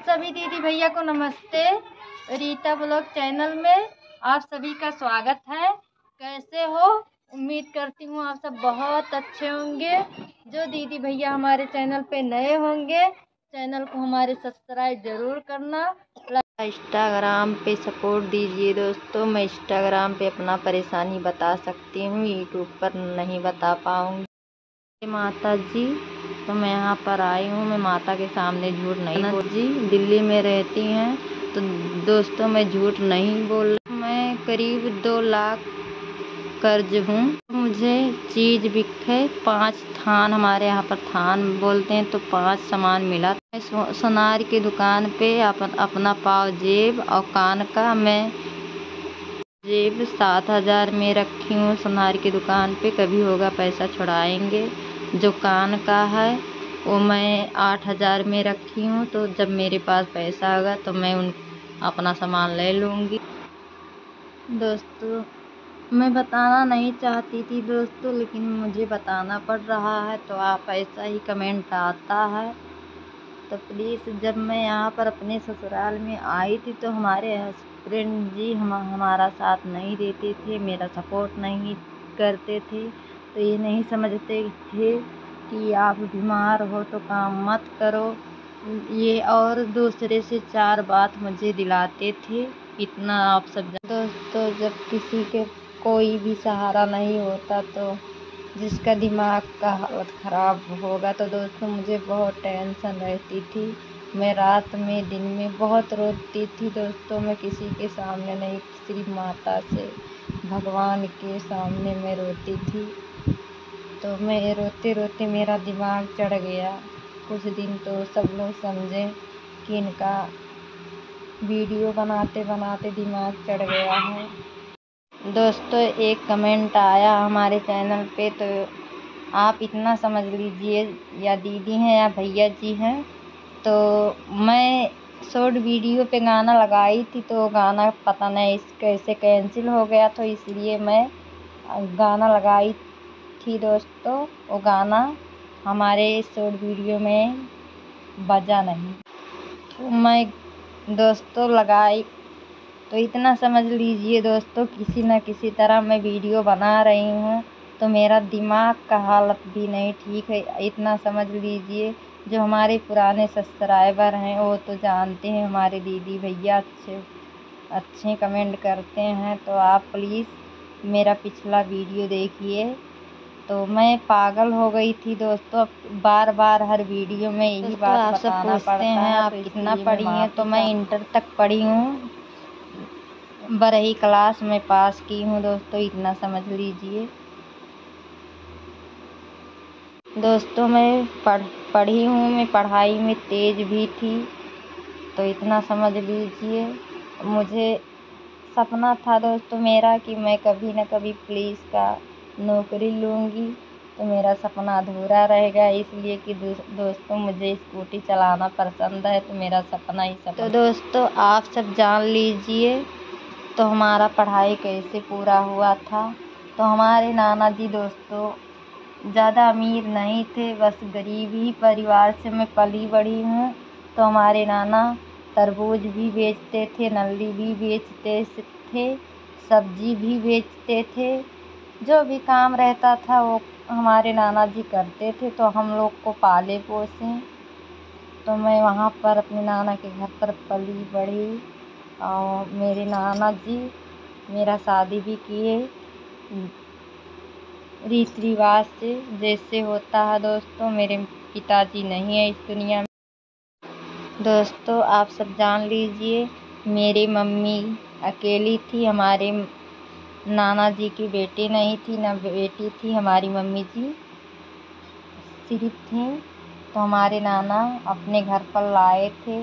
सभी दीदी भैया को नमस्ते। रीता ब्लॉग चैनल में आप सभी का स्वागत है। कैसे हो? उम्मीद करती हूँ आप सब बहुत अच्छे होंगे। जो दीदी भैया हमारे चैनल पे नए होंगे, चैनल को हमारे सब्सक्राइब जरूर करना। इंस्टाग्राम पे सपोर्ट दीजिए दोस्तों। मैं इंस्टाग्राम पे अपना परेशानी बता सकती हूँ, यूट्यूब पर नहीं बता पाऊँगी। माता जी, तो मैं यहाँ पर आई हूँ। मैं माता के सामने झूठ नहीं बोल जी दिल्ली में रहती हैं, तो दोस्तों मैं झूठ नहीं बोल। मैं करीब 2 लाख कर्ज हूँ। मुझे चीज़ बिके 5 थान, हमारे यहाँ पर थान बोलते हैं, तो 5 सामान मिला। मैं सोनार की दुकान पे अपना पाव जेब और कान का मैं जेब 7,000 में रखी हूँ। सोनार की दुकान पे कभी होगा पैसा छुड़ाएंगे। जो कान का है वो मैं 8,000 में रखी हूँ, तो जब मेरे पास पैसा होगा तो मैं अपना सामान ले लूँगी। दोस्तों मैं बताना नहीं चाहती थी दोस्तों, लेकिन मुझे बताना पड़ रहा है, तो आप ऐसा ही कमेंट आता है। तो प्लीज़, जब मैं यहाँ पर अपने ससुराल में आई थी तो हमारे हस्बैंड जी हमारा साथ नहीं देते थे, मेरा सपोर्ट नहीं करते थे। तो ये नहीं समझते थे कि आप बीमार हो तो काम मत करो, ये और दूसरे से 4 बात मुझे दिलाते थे। इतना आप सब दोस्तों, जब किसी के कोई भी सहारा नहीं होता तो जिसका दिमाग का हालत ख़राब होगा, तो दोस्तों मुझे बहुत टेंशन रहती थी। मैं रात में दिन में बहुत रोती थी दोस्तों। मैं किसी के सामने नहीं, सिर्फ माता से, भगवान के सामने मैं रोती थी। तो मैं रोते रोते मेरा दिमाग चढ़ गया। कुछ दिन तो सब लोग समझे कि इनका वीडियो बनाते बनाते दिमाग चढ़ गया है। दोस्तों एक कमेंट आया हमारे चैनल पे, तो आप इतना समझ लीजिए, या दीदी हैं या भैया जी हैं, तो मैं शॉर्ट वीडियो पे गाना लगाई थी, तो गाना पता नहीं कैसे कैंसिल हो गया, तो इसलिए मैं गाना लगाई थी दोस्तों। वो गाना हमारे शॉर्ट वीडियो में बजा नहीं, तो मैं दोस्तों लगाई। तो इतना समझ लीजिए दोस्तों, किसी न किसी तरह मैं वीडियो बना रही हूँ, तो मेरा दिमाग का हालत भी नहीं ठीक है। इतना समझ लीजिए, जो हमारे पुराने सब्सक्राइबर हैं वो तो जानते हैं, हमारे दीदी भैया अच्छे कमेंट करते हैं। तो आप प्लीज़ मेरा पिछला वीडियो देखिए। तो मैं पागल हो गई थी दोस्तों, बार बार हर वीडियो में यही बात बताना पड़ता है। आप कितना पढ़ी हैं? तो मैं इंटर तक पढ़ी हूँ, 12वीं क्लास में पास की हूँ दोस्तों, इतना समझ लीजिए। दोस्तों मैं पढ़ी हूँ, मैं पढ़ाई में तेज़ भी थी, तो इतना समझ लीजिए। मुझे सपना था दोस्तों मेरा कि मैं कभी न कभी पुलिस का नौकरी लूँगी, तो मेरा सपना अधूरा रहेगा। इसलिए कि दोस्तों मुझे स्कूटी चलाना पसंद है, तो मेरा सपना ही सपना। तो दोस्तों आप सब जान लीजिए, तो हमारा पढ़ाई कैसे पूरा हुआ था। तो हमारे नाना जी दोस्तों ज़्यादा अमीर नहीं थे, बस गरीब ही परिवार से मैं पली बड़ी हूँ। तो हमारे नाना तरबूज भी बेचते थे, नल्ली भी बेचते थे, सब्जी भी बेचते थे। जो भी काम रहता था वो हमारे नाना जी करते थे, तो हम लोग को पाले पोसे। तो मैं वहाँ पर अपने नाना के घर पर पली बड़ी, और मेरे नाना जी मेरा शादी भी किए रीति रिवाज से, जैसे होता है दोस्तों। मेरे पिताजी नहीं है इस दुनिया में। दोस्तों आप सब जान लीजिए, मेरी मम्मी अकेली थी, हमारे नाना जी की बेटी नहीं थी, ना बेटी थी, हमारी मम्मी जी सिर्फ थी। तो हमारे नाना अपने घर पर लाए थे,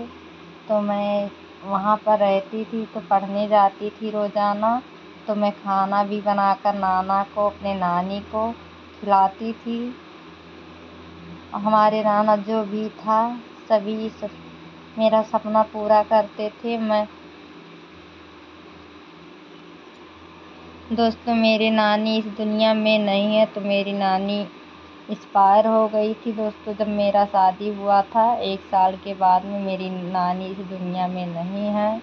तो मैं वहाँ पर रहती थी, तो पढ़ने जाती थी रोज़ाना। तो मैं खाना भी बनाकर नाना को, अपने नानी को खिलाती थी। हमारे नाना जो भी था सभी मेरा सपना पूरा करते थे। मैं दोस्तों मेरी नानी इस दुनिया में नहीं है, तो मेरी नानी एक्सपायर हो गई थी दोस्तों। जब मेरा शादी हुआ था 1 साल के बाद में मेरी नानी इस दुनिया में नहीं है।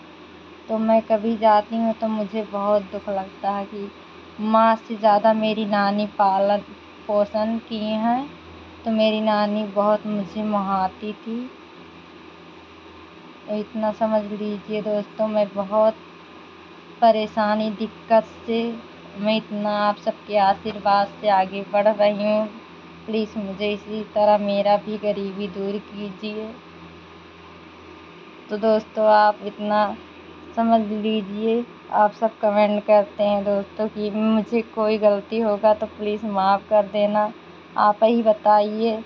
तो मैं कभी जाती हूँ तो मुझे बहुत दुख लगता है कि माँ से ज़्यादा मेरी नानी पालन पोषण की हैं। तो मेरी नानी बहुत मुझे महाती थी। इतना समझ लीजिए दोस्तों, मैं बहुत परेशानी दिक्कत से मैं इतना आप सबके आशीर्वाद से आगे बढ़ रही हूँ। प्लीज़ मुझे इसी तरह मेरा भी गरीबी दूर कीजिए। तो दोस्तों आप इतना समझ लीजिए। आप सब कमेंट करते हैं दोस्तों कि मुझे कोई गलती होगा तो प्लीज़ माफ़ कर देना। आप ही बताइए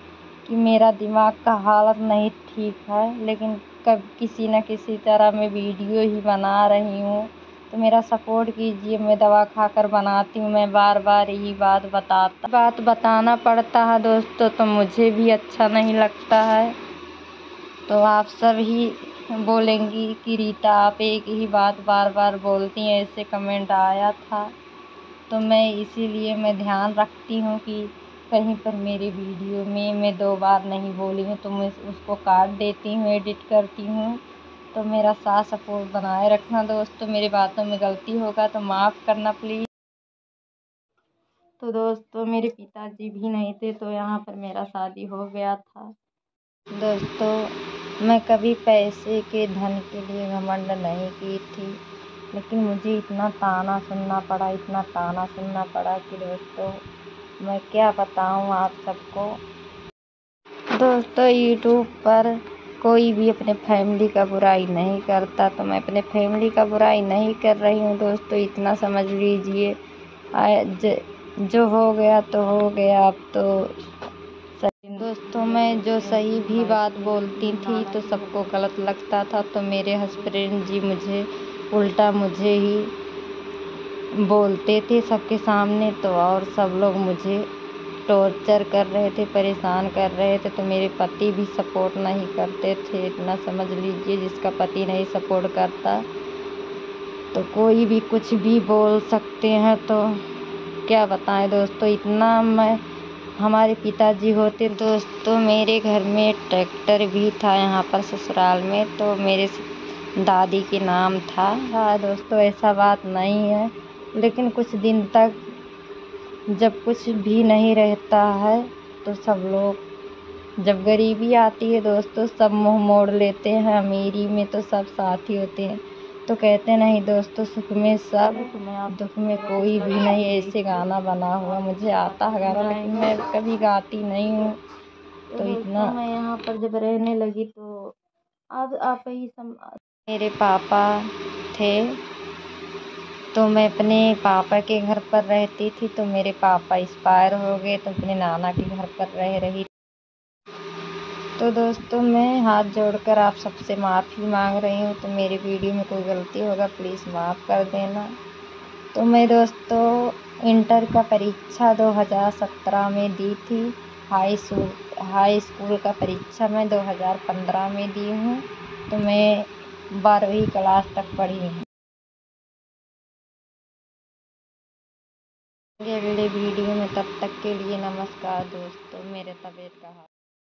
कि मेरा दिमाग का हालत नहीं ठीक है, लेकिन कब किसी न किसी तरह मैं वीडियो ही बना रही हूँ। तो मेरा सपोर्ट कीजिए। मैं दवा खाकर बनाती हूँ, मैं बार बार यही बात बताना पड़ता है दोस्तों, तो मुझे भी अच्छा नहीं लगता है। तो आप सब ही बोलेंगी कि रीता आप एक ही बात बार बार बोलती हैं, ऐसे कमेंट आया था। तो मैं इसीलिए मैं ध्यान रखती हूँ कि कहीं पर मेरे वीडियो में मैं 2 बार नहीं बोली हूँ तो मैं उसको काट देती हूँ, एडिट करती हूँ। तो मेरा साथ सपोर्ट बनाए रखना दोस्तों। मेरी बातों में गलती होगा तो माफ़ करना प्लीज़। तो दोस्तों मेरे पिताजी भी नहीं थे तो यहाँ पर मेरा शादी हो गया था। दोस्तों मैं कभी पैसे के धन के लिए घमंड नहीं की थी, लेकिन मुझे इतना ताना सुनना पड़ा कि दोस्तों मैं क्या बताऊं आप सबको। दोस्तों यूट्यूब पर कोई भी अपने फैमिली का बुराई नहीं करता, तो मैं अपने फैमिली का बुराई नहीं कर रही हूँ दोस्तों। इतना समझ लीजिए जो हो गया तो हो गया। अब तो दोस्तों मैं जो सही भी बात बोलती थी तो सबको गलत लगता था। तो मेरे हस्बैंड जी मुझे उल्टा मुझे ही बोलते थे सबके सामने। तो और सब लोग मुझे टॉर्चर कर रहे थे, परेशान कर रहे थे। तो मेरे पति भी सपोर्ट नहीं करते थे। इतना समझ लीजिए, जिसका पति नहीं सपोर्ट करता तो कोई भी कुछ भी बोल सकते हैं। तो क्या बताएं दोस्तों, इतना मैं हमारे पिताजी होते दोस्तों मेरे घर में ट्रैक्टर भी था यहाँ पर ससुराल में, तो मेरे दादी के नाम था। हाँ दोस्तों ऐसा बात नहीं है, लेकिन कुछ दिन तक जब कुछ भी नहीं रहता है तो सब लोग, जब गरीबी आती है दोस्तों सब मुंह मोड़ लेते हैं। अमीरी में तो सब साथी होते हैं। तो कहते नहीं दोस्तों, सुख में सब दुख में कोई भी नहीं। ऐसे गाना बना हुआ मुझे आता है गाना, लेकिन मैं कभी गाती नहीं हूँ। तो इतना मैं यहाँ पर जब रहने लगी तो अब आप ही मेरे पापा थे तो मैं अपने पापा के घर पर रहती थी। तो मेरे पापा एक्सपायर हो गए तो अपने नाना के घर पर रह रही। तो दोस्तों मैं हाथ जोड़कर आप सबसे माफ़ी मांग रही हूँ। तो मेरी वीडियो में कोई गलती होगा प्लीज़ माफ़ कर देना। तो मैं दोस्तों इंटर का परीक्षा 2017 में दी थी। हाई स्कूल का परीक्षा मैं 2015 में दी हूँ। तो मैं 12वीं क्लास तक पढ़ी हूँ। अगले वीडियो में, तब तक के लिए नमस्कार दोस्तों। मेरे तबीयत का हाल